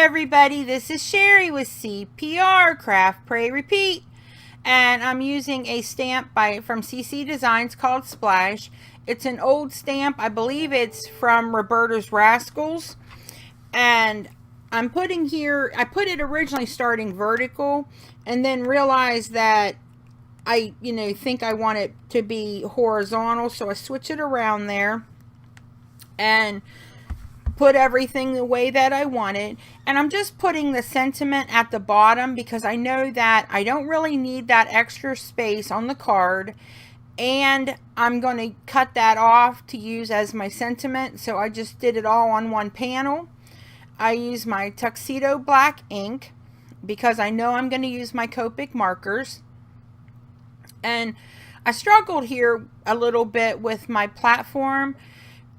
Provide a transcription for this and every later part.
everybody, this is Sherry with CPR, Craft, Pray, Repeat. And I'm using a stamp from CC Designs called Splash. It's an old stamp. I believe it's from Roberta's Rascals. And I'm putting here, I put it originally starting vertical and then realized that I think I want it to be horizontal. So I switch it around there and put everything the way that I want it. And I'm just putting the sentiment at the bottom because I know that I don't really need that extra space on the card, and I'm going to cut that off to use as my sentiment. So I just did it all on one panel. I use my TUXEDO black ink because I know I'm going to use my COPIC markers. And I struggled here a little bit with my platform.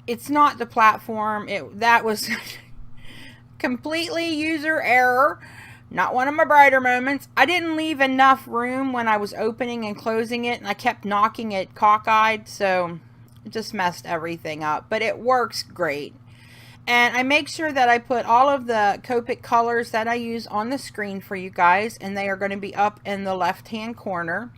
It's not the platform. That was completely user error. Not one of my brighter moments. I didn't leave enough room when I was opening and closing it, and I kept knocking it cockeyed, so it just messed everything up. But it works great. And I make sure that I put all of the Copic colors that I use on the screen for you guys, and they are going to be up in the left-hand corner.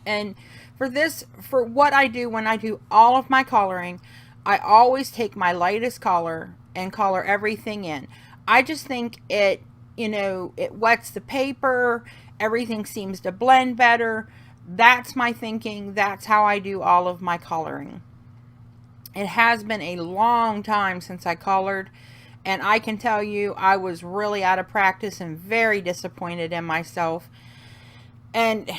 And for what I do when I do all of my coloring, I always take my lightest color and color everything in. I just think it wets the paper. Everything seems to blend better. That's my thinking. That's how I do all of my coloring. It has been a long time since I colored, and I can tell you I was really out of practice and very disappointed in myself. And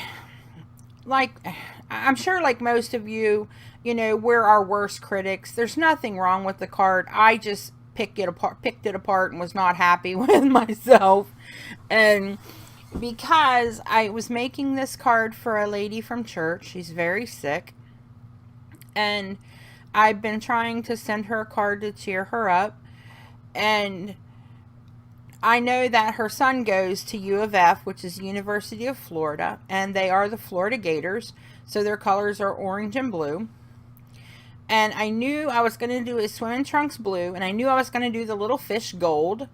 I'm sure like most of you, we're our worst critics. There's nothing wrong with the card. I just picked it apart and was not happy with myself. And because I was making this card for a lady from church, she's very sick, and I've been trying to send her a card to cheer her up. And I know that her son goes to U of F, which is University of Florida, and they are the Florida Gators, so their colors are orange and blue. And I knew I was going to do his swimming trunks blue, and I knew I was going to do the little fish gold.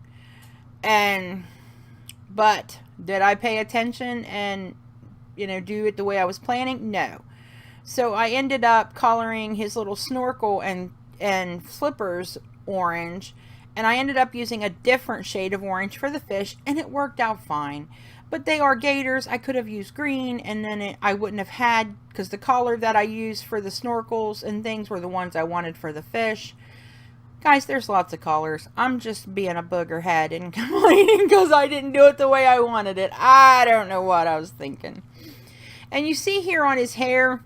But did I pay attention and do it the way I was planning? No. So I ended up coloring his little snorkel and flippers orange, and I ended up using a different shade of orange for the fish, and it worked out fine. But they are gators. I could have used green, and then I wouldn't have had, because the color that I used for the snorkels and things were the ones I wanted for the fish. Guys, there's lots of colors. I'm just being a booger head and complaining because I didn't do it the way I wanted it. I don't know what I was thinking. And you see here on his hair,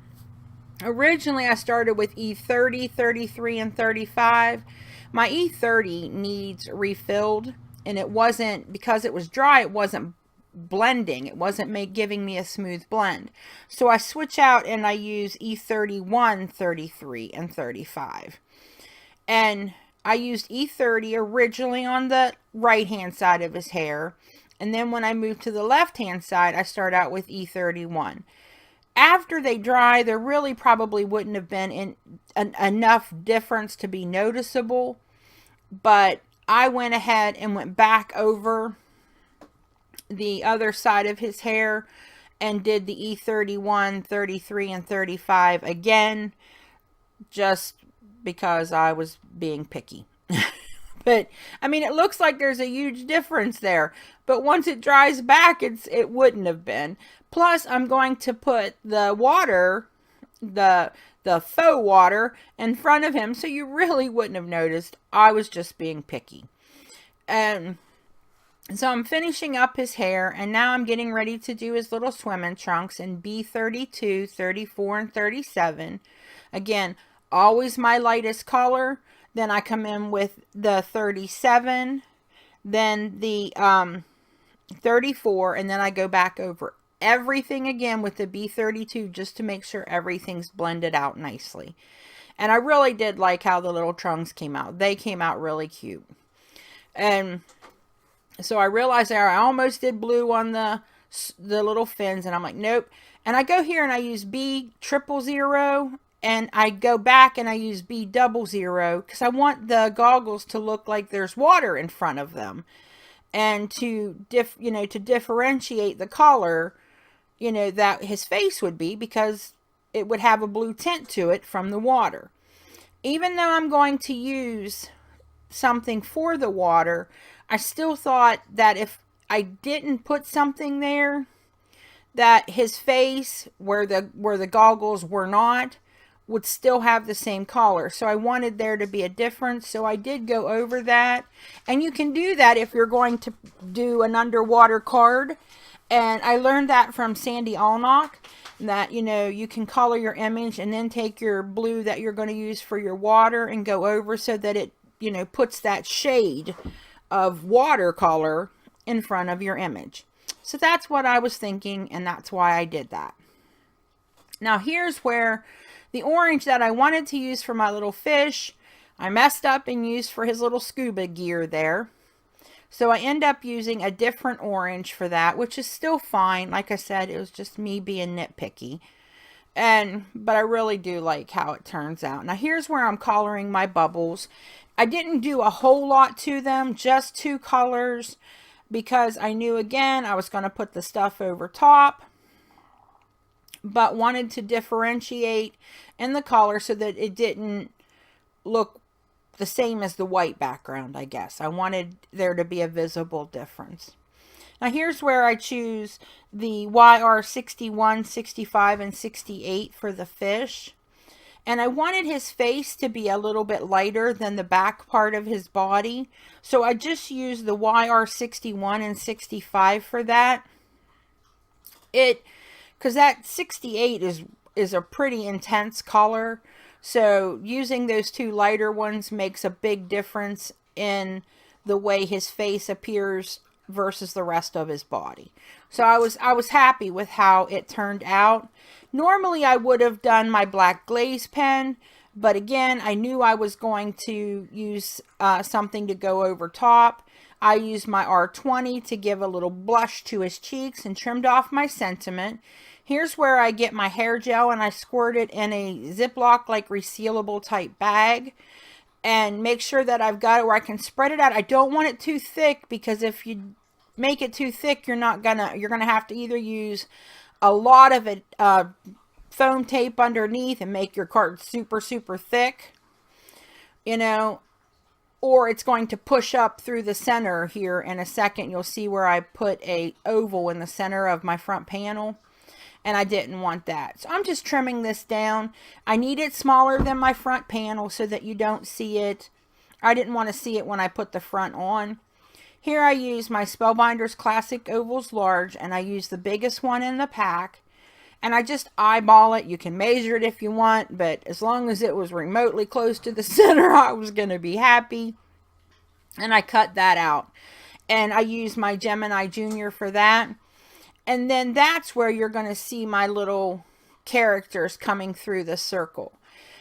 originally I started with E30, 33, and 35. My E30 needs refilled, and it wasn't, because it was dry, it wasn't blending. It wasn't giving me a smooth blend. So I switch out and I use E31, 33, and 35. And I used E30 originally on the right hand side of his hair, and then when I moved to the left hand side, I start out with E31. After they dry, there really probably wouldn't have been enough difference to be noticeable, but I went ahead and went back over the other side of his hair and did the E31, 33, and 35 again, just because I was being picky. But I mean, it looks like there's a huge difference there, but once it dries back, it wouldn't have been. Plus, I'm going to put the water, the faux water, in front of him, so you really wouldn't have noticed. I was just being picky. And so I'm finishing up his hair, and now I'm getting ready to do his little swimming trunks in B32, 34, and 37. Again, always my lightest color. Then I come in with the 37, then the 34, and then I go back over everything again with the B32 just to make sure everything's blended out nicely. And I really did like how the little trunks came out. They came out really cute. And so I realized there I almost did blue on the little fins, and I'm like, nope. And I go here and I use B000 and I go back and I use B00 because I want the goggles to look like there's water in front of them, and to to differentiate the color, that his face would be, because it would have a blue tint to it from the water. Even though I'm going to use something for the water, I still thought that if I didn't put something there, that his face, where the goggles were not, would still have the same color. So I wanted there to be a difference. So I did go over that. And you can do that if you're going to do an underwater card. And I learned that from Sandy Allnock, that, you can color your image and then take your blue that you're going to use for your water and go over so that it, puts that shade of watercolor in front of your image. So that's what I was thinking, and that's why I did that. Now here's where the orange that I wanted to use for my little fish, I messed up and used for his little scuba gear there. So I end up using a different orange for that, which is still fine. Like I said, it was just me being nitpicky. But I really do like how it turns out. Now here's where I'm coloring my bubbles. I didn't do a whole lot to them, just 2 colors, because I knew, again, I was going to put the stuff over top, but wanted to differentiate in the color so that it didn't look the same as the white background, I guess. I wanted there to be a visible difference. Now here's where I choose the YR 61, 65, and 68 for the fish. And I wanted his face to be a little bit lighter than the back part of his body. So I just used the YR 61 and 65 for that. Because that 68 is a pretty intense color. So using those 2 lighter ones makes a big difference in the way his face appears versus the rest of his body. So I was happy with how it turned out. Normally I would have done my black glaze pen, but again, I knew I was going to use something to go over top. I used my R20 to give a little blush to his cheeks and trimmed off my sentiment. Here's where I get my hair gel, and I squirt it in a Ziploc, like resealable type bag, and make sure that I've got it where I can spread it out. I don't want it too thick, because if you make it too thick, you're gonna have to either use a lot of it foam tape underneath and make your card super thick, or it's going to push up through the center. Here in a second you'll see where I put a oval in the center of my front panel, and I didn't want that. So I'm just trimming this down. I need it smaller than my front panel so that you don't see it. I didn't want to see it when I put the front on. Here I use my Spellbinders Classic Ovals Large, and I use the biggest one in the pack. And I just eyeball it. You can measure it if you want, but as long as it was remotely close to the center, I was going to be happy. And I cut that out. And I use my Gemini Junior for that. And then that's where you're going to see my little characters coming through the circle.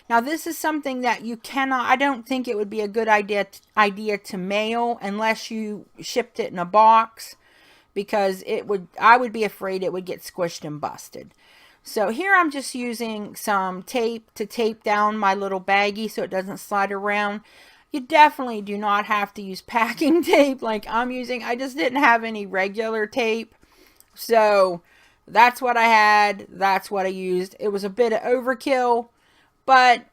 Now this is something that you cannot, I don't think it would be a good idea to mail unless you shipped it in a box, because I would be afraid it would get squished and busted. So here I'm just using some tape to tape down my little baggie so it doesn't slide around. You definitely do not have to use packing tape like I'm using. I just didn't have any regular tape. So that's what I had. That's what I used. It was a bit of overkill, but,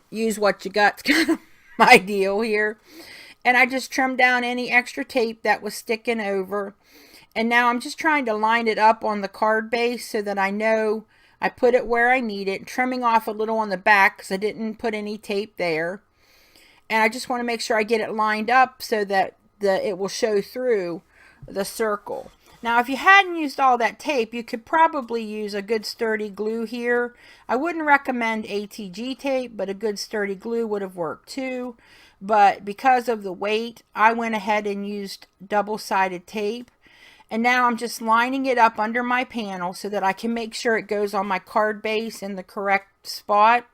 use what you got. It's kind of my deal here. And I just trimmed down any extra tape that was sticking over. And now I'm just trying to line it up on the card base so that I know I put it where I need it. Trimming off a little on the back because I didn't put any tape there. And I just want to make sure I get it lined up so that it will show through the circle. Now, if you hadn't used all that tape, you could probably use a good sturdy glue here. I wouldn't recommend ATG tape, but a good sturdy glue would have worked too. But because of the weight, I went ahead and used double-sided tape. And now I'm just lining it up under my panel so that I can make sure it goes on my card base in the correct spot.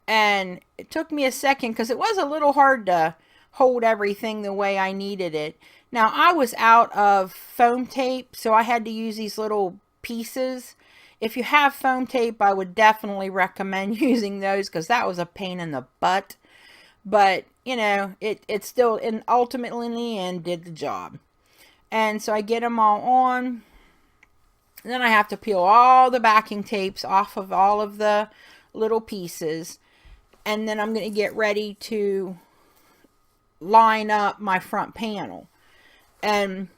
And it took me a second because it was a little hard to hold everything the way I needed it. Now I was out of foam tape, so I had to use these little pieces. If you have foam tape, I would definitely recommend using those, because that was a pain in the butt. But, you know, it still, and ultimately in the end, did the job. And so I get them all on. Then I have to peel all the backing tapes off of all of the little pieces. And then I'm going to get ready to line up my front panel. And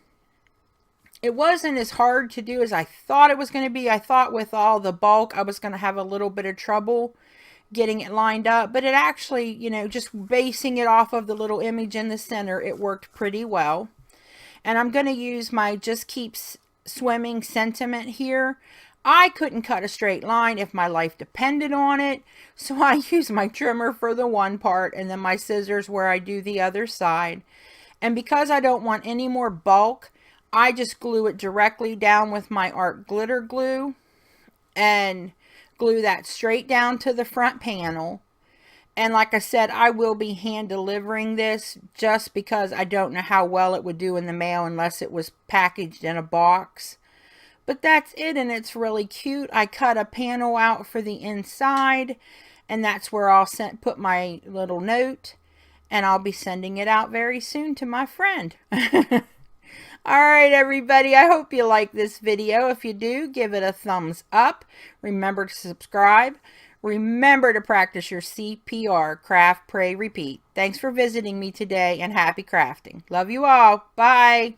it wasn't as hard to do as I thought it was going to be. I thought with all the bulk I was going to have a little bit of trouble getting it lined up, but it actually, you know, just basing it off of the little image in the center, it worked pretty well. And I'm going to use my Just Keep Swimming sentiment here. I couldn't cut a straight line if my life depended on it, so I use my trimmer for the one part and then my scissors where I do the other side. And because I don't want any more bulk, I just glue it directly down with my art glitter glue and glue that straight down to the front panel. And like I said, I will be hand delivering this just because I don't know how well it would do in the mail unless it was packaged in a box. But that's it, and it's really cute. I cut a panel out for the inside, and that's where I'll put my little note, and I'll be sending it out very soon to my friend. Alright everybody, I hope you like this video. If you do, give it a thumbs up. Remember to subscribe. Remember to practice your CPR, craft, pray, repeat. Thanks for visiting me today, and happy crafting. Love you all. Bye.